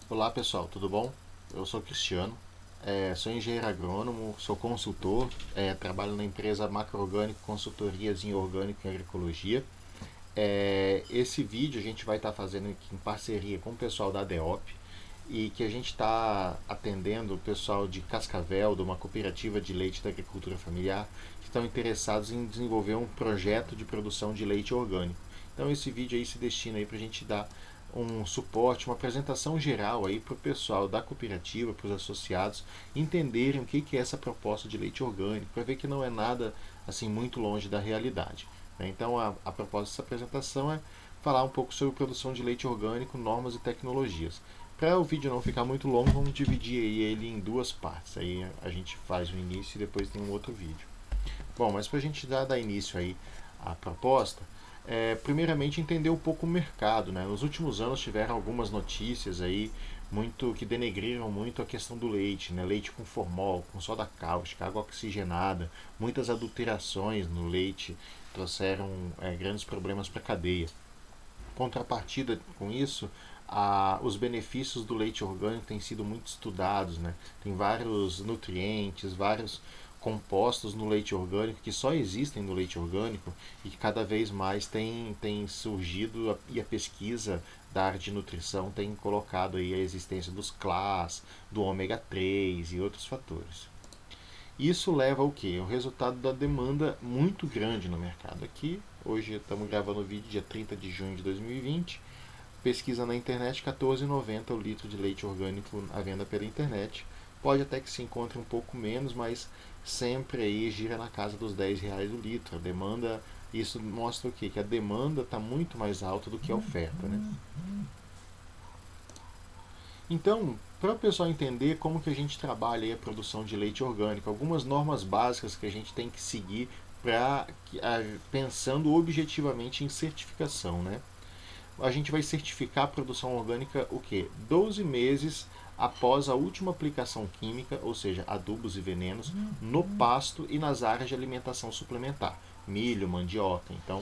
Olá pessoal, tudo bom? Eu sou Cristiano, sou engenheiro agrônomo, sou consultor, trabalho na empresa Macroorgânico Consultorias em Orgânico e Agroecologia. Esse vídeo a gente vai estar fazendo aqui em parceria com o pessoal da DEOP e que a gente está atendendo o pessoal de Cascavel, de uma cooperativa de leite da agricultura familiar, que estão interessados em desenvolver um projeto de produção de leite orgânico. Então esse vídeo aí se destina aí para a gente dar um suporte, uma apresentação geral aí para o pessoal da cooperativa, para os associados entenderem o que é essa proposta de leite orgânico, para ver que não é nada assim muito longe da realidade. Então a proposta dessa apresentação é falar um pouco sobre produção de leite orgânico, normas e tecnologias. Para o vídeo não ficar muito longo, vamos dividir ele em duas partes. Aí a gente faz o início e depois tem um outro vídeo. Bom, mas para a gente dar início aí à proposta, primeiramente entender um pouco o mercado, né? Nos últimos anos tiveram algumas notícias aí muito que denegriram muito a questão do leite, né? Leite com formol, com soda cáustica, água oxigenada, muitas adulterações no leite trouxeram grandes problemas para a cadeia. Contrapartida com isso, os benefícios do leite orgânico têm sido muito estudados, né? Tem vários nutrientes, vários compostos no leite orgânico que só existem no leite orgânico e que cada vez mais tem surgido e a pesquisa da área de nutrição tem colocado aí a existência dos CLAS, do ômega 3 e outros fatores. Isso leva ao quê? O resultado da demanda muito grande no mercado. Aqui, hoje estamos gravando o vídeo dia 30 de junho de 2020. Pesquisa na internet, R$ 14,90 o litro de leite orgânico à venda pela internet. Pode até que se encontre um pouco menos, mas sempre aí gira na casa dos R$ 10 o litro. A demanda, isso mostra o quê? Que a demanda está muito mais alta do que a oferta, né? Então, para o pessoal entender como que a gente trabalha a produção de leite orgânico, algumas normas básicas que a gente tem que seguir para pensando objetivamente em certificação, né? A gente vai certificar a produção orgânica o quê? 12 meses após a última aplicação química, ou seja, adubos e venenos, no pasto e nas áreas de alimentação suplementar, milho, mandioca. Então,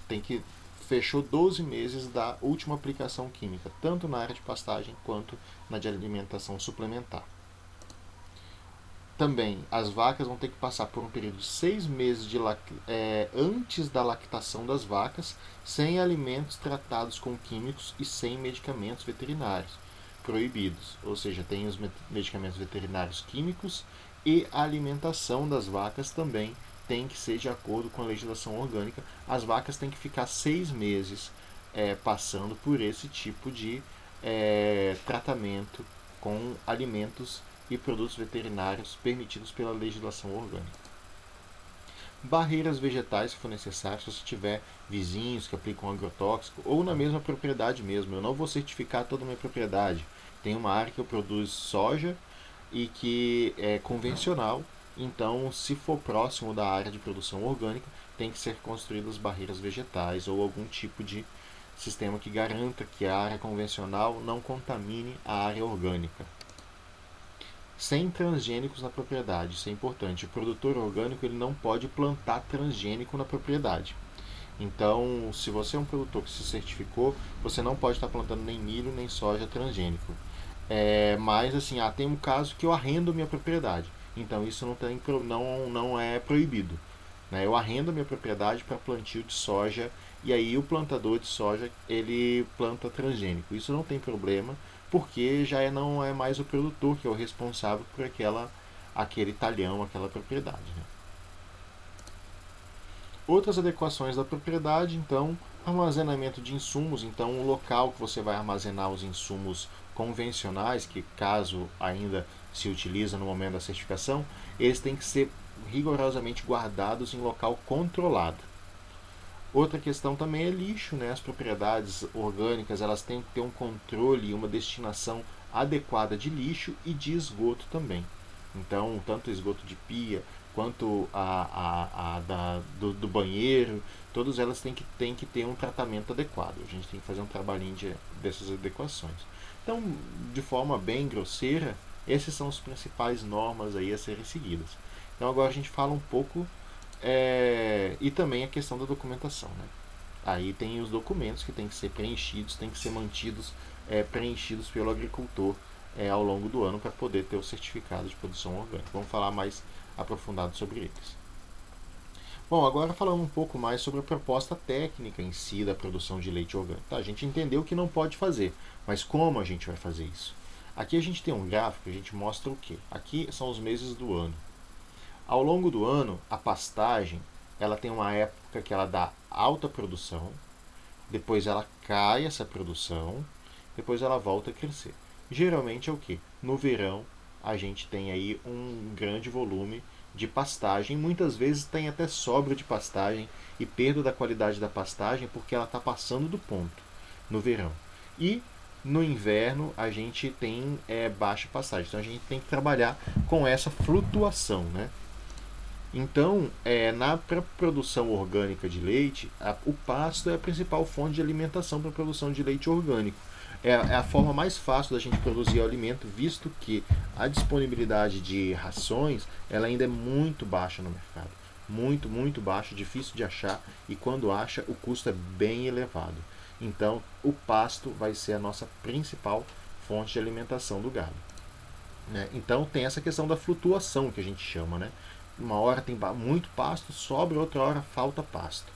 tem que fechou 12 meses da última aplicação química, tanto na área de pastagem quanto na de alimentação suplementar. Também as vacas vão ter que passar por um período de 6 meses antes da lactação das vacas, sem alimentos tratados com químicos e sem medicamentos veterinários proibidos. Ou seja, tem os medicamentos veterinários químicos e a alimentação das vacas também tem que ser de acordo com a legislação orgânica. As vacas têm que ficar 6 meses passando por esse tipo de tratamento com alimentos e produtos veterinários permitidos pela legislação orgânica. Barreiras vegetais, se for necessário, se você tiver vizinhos que aplicam agrotóxico ou na mesma propriedade mesmo. Eu não vou certificar toda a minha propriedade. Tem uma área que eu produzo soja e que é convencional, então se for próximo da área de produção orgânica, tem que ser construídas barreiras vegetais ou algum tipo de sistema que garanta que a área convencional não contamine a área orgânica. Sem transgênicos na propriedade, isso é importante. O produtor orgânico ele não pode plantar transgênico na propriedade. Então, se você é um produtor que se certificou, você não pode estar plantando nem milho nem soja transgênico. Mas assim, tem um caso que eu arrendo minha propriedade. Então isso não é proibido. Né? Eu arrendo minha propriedade para plantio de soja e aí o plantador de soja ele planta transgênico. Isso não tem problema porque não é mais o produtor que é o responsável por aquele talhão, aquela propriedade. Né? Outras adequações da propriedade, então, armazenamento de insumos, então o local que você vai armazenar os insumos convencionais, que caso ainda se utiliza no momento da certificação, eles têm que ser rigorosamente guardados em local controlado. Outra questão também é lixo, né? As propriedades orgânicas elas têm que ter um controle e uma destinação adequada de lixo e de esgoto também. Então, tanto esgoto de pia quanto do banheiro, todas elas têm que ter um tratamento adequado. A gente tem que fazer um trabalhinho dessas adequações. Então, de forma bem grosseira, essas são as principais normas aí a serem seguidas. Então agora a gente fala um pouco e também a questão da documentação. Né? Aí tem os documentos que tem que ser preenchidos, tem que ser mantidos preenchidos pelo agricultor ao longo do ano para poder ter o certificado de produção orgânica. Vamos falar mais aprofundado sobre eles. Bom, agora falando um pouco mais sobre a proposta técnica em si da produção de leite orgânico. Tá, a gente entendeu que não pode fazer, mas como a gente vai fazer isso? Aqui a gente tem um gráfico que a gente mostra o quê? Aqui são os meses do ano. Ao longo do ano, a pastagem ela tem uma época que ela dá alta produção, depois ela cai essa produção, depois ela volta a crescer. Geralmente é o que? No verão a gente tem aí um grande volume de pastagem, muitas vezes tem até sobra de pastagem e perda da qualidade da pastagem porque ela está passando do ponto no verão. E no inverno a gente tem baixa pastagem, então a gente tem que trabalhar com essa flutuação, né? Então, na produção orgânica de leite, o pasto é a principal fonte de alimentação para a produção de leite orgânico. É a forma mais fácil da gente produzir o alimento, visto que a disponibilidade de rações ela ainda é muito baixa no mercado. Muito, muito baixa, difícil de achar, e quando acha, o custo é bem elevado. Então, o pasto vai ser a nossa principal fonte de alimentação do gado. Né? Então, tem essa questão da flutuação que a gente chama, né? Uma hora tem muito pasto, sobra, outra hora falta pasto.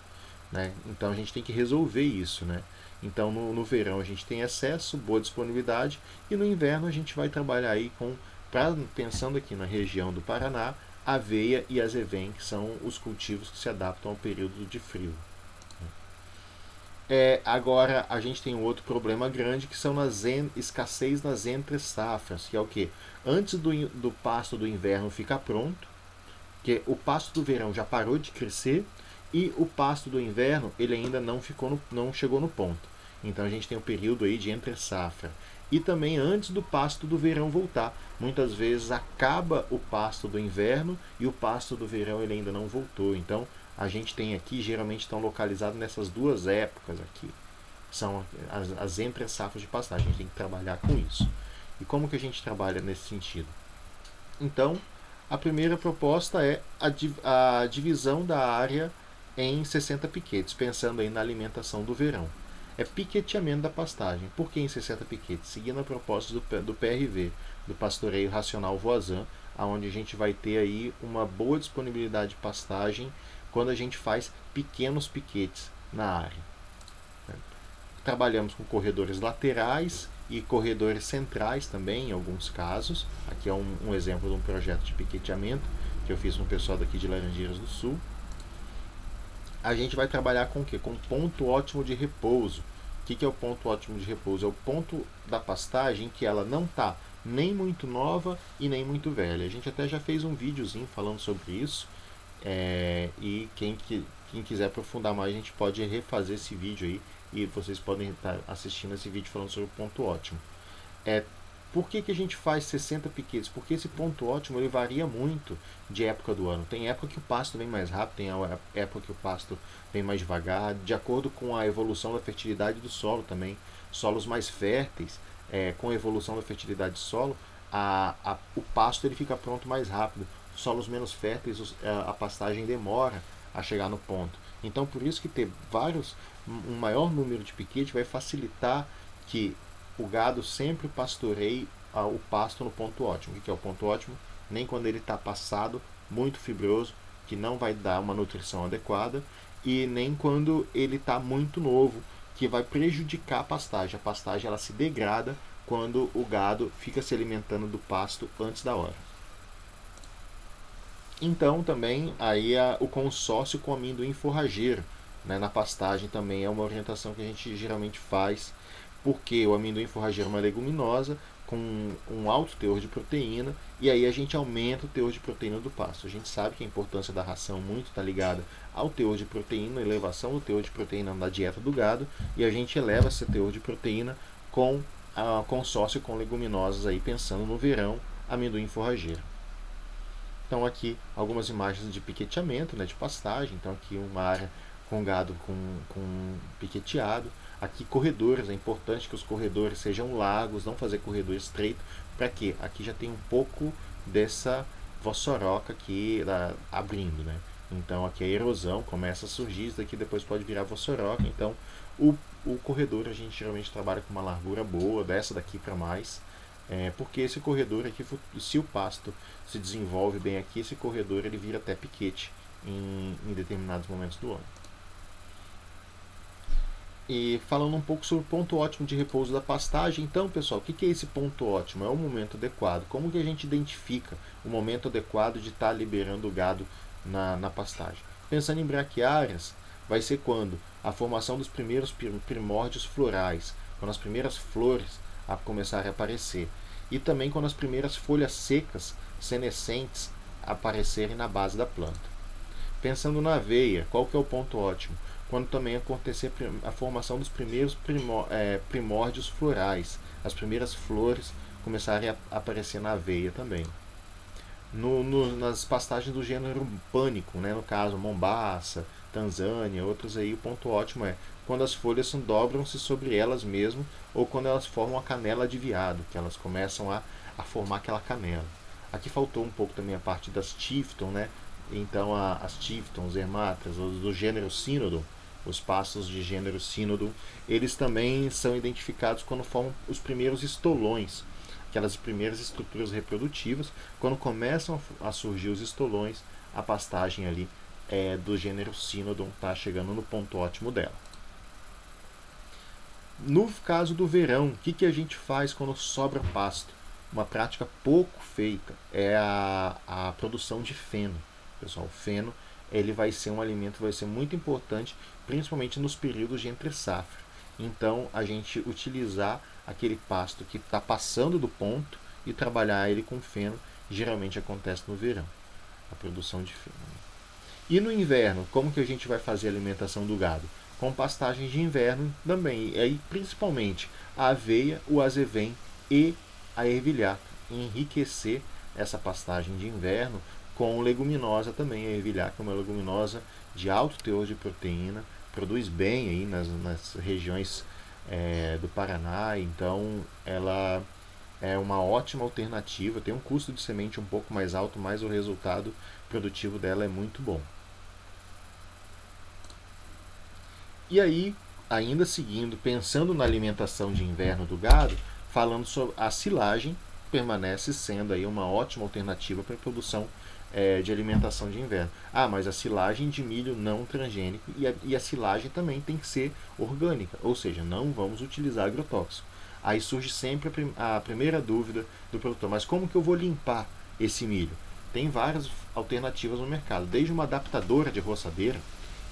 Né? Então a gente tem que resolver isso. Né? Então no verão a gente tem excesso, boa disponibilidade, e no inverno a gente vai trabalhar aí pensando aqui na região do Paraná, aveia e azevém, que são os cultivos que se adaptam ao período de frio. Agora a gente tem um outro problema grande que são nas escassez nas entre safras, que é o que? Antes do pasto do inverno ficar pronto, que o pasto do verão já parou de crescer e o pasto do inverno ele ainda não chegou no ponto. Então a gente tem um período aí de entre safra. E também antes do pasto do verão voltar. Muitas vezes acaba o pasto do inverno e o pasto do verão ele ainda não voltou. Então a gente tem aqui, geralmente estão localizados nessas duas épocas aqui. São as entre safras de pastagem. A gente tem que trabalhar com isso. E como que a gente trabalha nesse sentido? Então, a primeira proposta é a divisão da área em 60 piquetes, pensando aí na alimentação do verão. É piqueteamento da pastagem. Por que em 60 piquetes? Seguindo a proposta do PRV, do Pastoreio Racional Voisin, onde a gente vai ter aí uma boa disponibilidade de pastagem quando a gente faz pequenos piquetes na área. Trabalhamos com corredores laterais e corredores centrais também, em alguns casos. Aqui é um exemplo de um projeto de piqueteamento que eu fiz com o pessoal daqui de Laranjeiras do Sul. A gente vai trabalhar com o quê? Com ponto ótimo de repouso. O que é o ponto ótimo de repouso? É o ponto da pastagem que ela não está nem muito nova e nem muito velha. A gente até já fez um videozinho falando sobre isso. E quem quiser aprofundar mais, a gente pode refazer esse vídeo aí e vocês podem estar assistindo esse vídeo falando sobre o ponto ótimo. Por que a gente faz 60 piquetes? Porque esse ponto ótimo ele varia muito de época do ano. Tem época que o pasto vem mais rápido, tem época que o pasto vem mais devagar, de acordo com a evolução da fertilidade do solo também. Solos mais férteis, com a evolução da fertilidade do solo, o pasto ele fica pronto mais rápido. Solos menos férteis, a pastagem demora a chegar no ponto. Então, por isso que ter um maior número de piquete vai facilitar que o gado sempre pastoreie o pasto no ponto ótimo. O que é o ponto ótimo? Nem quando ele está passado, muito fibroso, que não vai dar uma nutrição adequada, e nem quando ele está muito novo, que vai prejudicar a pastagem. A pastagem ela se degrada quando o gado fica se alimentando do pasto antes da hora. Então também aí o consórcio com amendoim forrageiro, né, na pastagem também é uma orientação que a gente geralmente faz, porque o amendoim forrageiro é uma leguminosa com um alto teor de proteína, e aí a gente aumenta o teor de proteína do pasto. A gente sabe que a importância da ração muito está ligada ao teor de proteína, a elevação do teor de proteína na dieta do gado, e a gente eleva esse teor de proteína com consórcio com leguminosas aí, pensando no verão, amendoim forrageiro. Então aqui algumas imagens de piqueteamento, né, de pastagem. Então aqui uma área com gado com piqueteado. Aqui corredores, é importante que os corredores sejam largos, não fazer corredor estreito. Para quê? Aqui já tem um pouco dessa vossoroca aqui abrindo, né? Então aqui a erosão começa a surgir, isso daqui depois pode virar vossoroca. Então o corredor a gente geralmente trabalha com uma largura boa, dessa daqui para mais, porque esse corredor aqui, se o pasto se desenvolve bem aqui, esse corredor ele vira até piquete em determinados momentos do ano. E falando um pouco sobre o ponto ótimo de repouso da pastagem, então pessoal, o que é esse ponto ótimo? É o momento adequado. Como que a gente identifica o momento adequado de estar liberando o gado na pastagem? Pensando em braquiárias, vai ser quando a formação dos primeiros primórdios florais, quando as primeiras flores começarem a aparecer, e também quando as primeiras folhas secas, senescentes, aparecerem na base da planta. Pensando na aveia, qual que é o ponto ótimo? Quando também acontecer a formação dos primeiros primórdios florais, as primeiras flores começarem a aparecer na aveia também. Nas pastagens do gênero pânico, né, no caso Mombaça, Tanzânia, outros aí, o ponto ótimo é quando as folhas dobram-se sobre elas mesmo, ou quando elas formam a canela de veado, que elas começam a formar aquela canela. Aqui faltou um pouco também a parte das Tifton, né? Então as Tifton, os Hermatras, os do gênero Cynodon, os pastos de gênero Cynodon, eles também são identificados quando formam os primeiros estolões, aquelas primeiras estruturas reprodutivas. Quando começam a surgir os estolões, a pastagem ali do gênero Cynodon está chegando no ponto ótimo dela. No caso do verão, o que a gente faz quando sobra pasto? Uma prática pouco feita é a produção de feno. Pessoal, o feno ele vai ser um alimento, vai ser muito importante, principalmente nos períodos de entre safra. Então, a gente utilizar aquele pasto que está passando do ponto e trabalhar ele com feno, geralmente acontece no verão, a produção de feno. E no inverno, como que a gente vai fazer a alimentação do gado? Com pastagens de inverno também, e aí principalmente a aveia, o azevém e a ervilhata. Enriquecer essa pastagem de inverno com leguminosa também. A ervilhata é uma leguminosa de alto teor de proteína, produz bem aí nas regiões do Paraná, então ela é uma ótima alternativa, tem um custo de semente um pouco mais alto, mas o resultado produtivo dela é muito bom. E aí, ainda seguindo, pensando na alimentação de inverno do gado, falando sobre a silagem, permanece sendo aí uma ótima alternativa para a produção de alimentação de inverno. Ah, mas a silagem de milho não transgênico e a silagem também tem que ser orgânica, ou seja, não vamos utilizar agrotóxico. Aí surge sempre a primeira dúvida do produtor, mas como que eu vou limpar esse milho? Tem várias alternativas no mercado, desde uma adaptadora de roçadeira,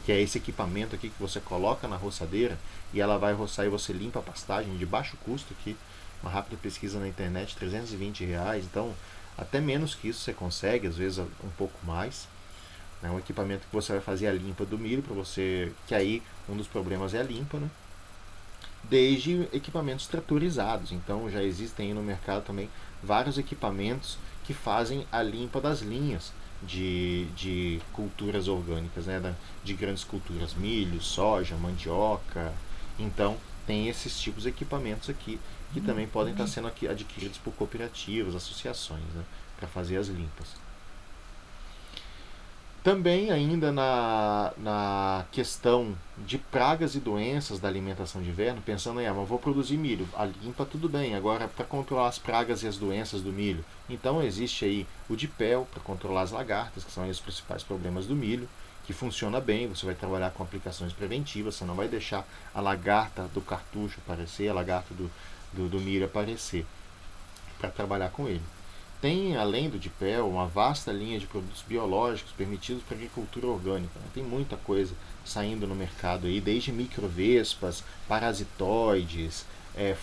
que é esse equipamento aqui que você coloca na roçadeira e ela vai roçar e você limpa a pastagem de baixo custo aqui. Uma rápida pesquisa na internet, R$320, então até menos que isso você consegue, às vezes um pouco mais. É um equipamento que você vai fazer a limpa do milho para você, que aí um dos problemas é a limpa, né? Desde equipamentos tratorizados, então já existem aí no mercado também vários equipamentos que fazem a limpa das linhas de culturas orgânicas, né? De grandes culturas, milho, soja, mandioca. Então tem esses tipos de equipamentos aqui que também podem estar sendo adquiridos por cooperativas, associações, né? Para fazer as limpas. Também ainda na questão de pragas e doenças da alimentação de inverno, pensando em, mas vou produzir milho, a limpa tudo bem, agora para controlar as pragas e as doenças do milho, então existe aí o dipel para controlar as lagartas, que são aí os principais problemas do milho, que funciona bem, você vai trabalhar com aplicações preventivas, você não vai deixar a lagarta do cartucho aparecer, a lagarta do milho aparecer, para trabalhar com ele. Tem, além do dipel, uma vasta linha de produtos biológicos permitidos para a agricultura orgânica. Né? Tem muita coisa saindo no mercado aí, desde microvespas, parasitoides,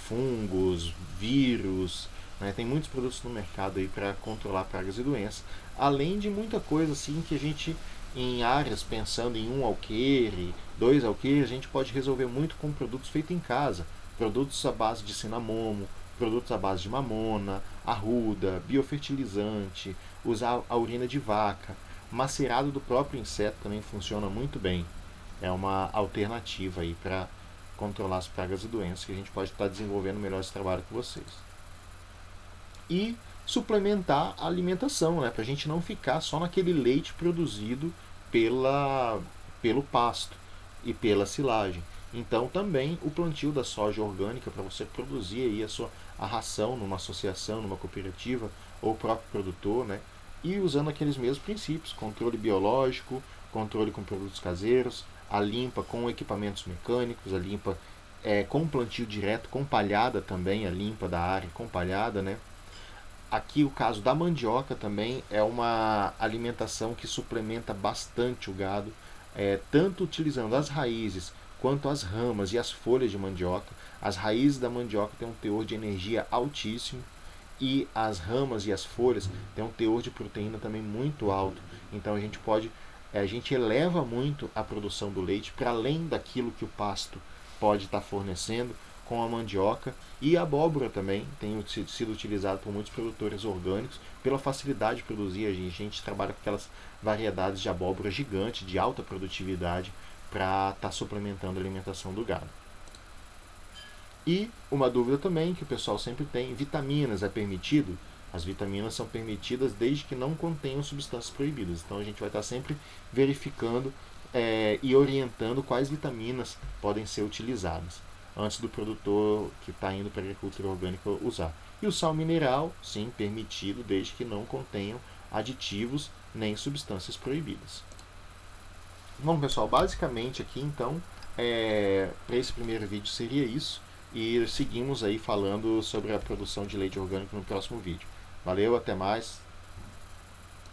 fungos, vírus. Né? Tem muitos produtos no mercado aí para controlar pragas e doenças. Além de muita coisa assim que a gente, em áreas, pensando em um alqueire, 2 alqueires, a gente pode resolver muito com produtos feitos em casa. Produtos à base de cinamomo, produtos à base de mamona, arruda, biofertilizante, usar a urina de vaca, macerado do próprio inseto também funciona muito bem. É uma alternativa aí para controlar as pragas e doenças que a gente pode estar desenvolvendo melhor esse trabalho com vocês. E suplementar a alimentação, né, para a gente não ficar só naquele leite produzido pelo pasto e pela silagem. Então também o plantio da soja orgânica para você produzir aí a ração numa associação, numa cooperativa ou próprio produtor, né? E usando aqueles mesmos princípios, controle biológico, controle com produtos caseiros, a limpa com equipamentos mecânicos, a limpa com plantio direto, com palhada também, a limpa da área com palhada, né? Aqui o caso da mandioca também é uma alimentação que suplementa bastante o gado, tanto utilizando as raízes quanto as ramas e as folhas de mandioca. As raízes da mandioca têm um teor de energia altíssimo e as ramas e as folhas têm um teor de proteína também muito alto. Então a gente eleva muito a produção do leite para além daquilo que o pasto pode estar fornecendo com a mandioca, e a abóbora também tem sido utilizada por muitos produtores orgânicos pela facilidade de produzir. A gente trabalha com aquelas variedades de abóbora gigante, de alta produtividade, para estar suplementando a alimentação do gado. E uma dúvida também que o pessoal sempre tem: vitaminas é permitido? As vitaminas são permitidas desde que não contenham substâncias proibidas. Então a gente vai estar sempre verificando e orientando quais vitaminas podem ser utilizadas antes do produtor que está indo para a agricultura orgânica usar. E o sal mineral, sim, permitido desde que não contenham aditivos nem substâncias proibidas. Bom, pessoal, basicamente aqui então, para esse primeiro vídeo seria isso. E seguimos aí falando sobre a produção de leite orgânico no próximo vídeo. Valeu, até mais.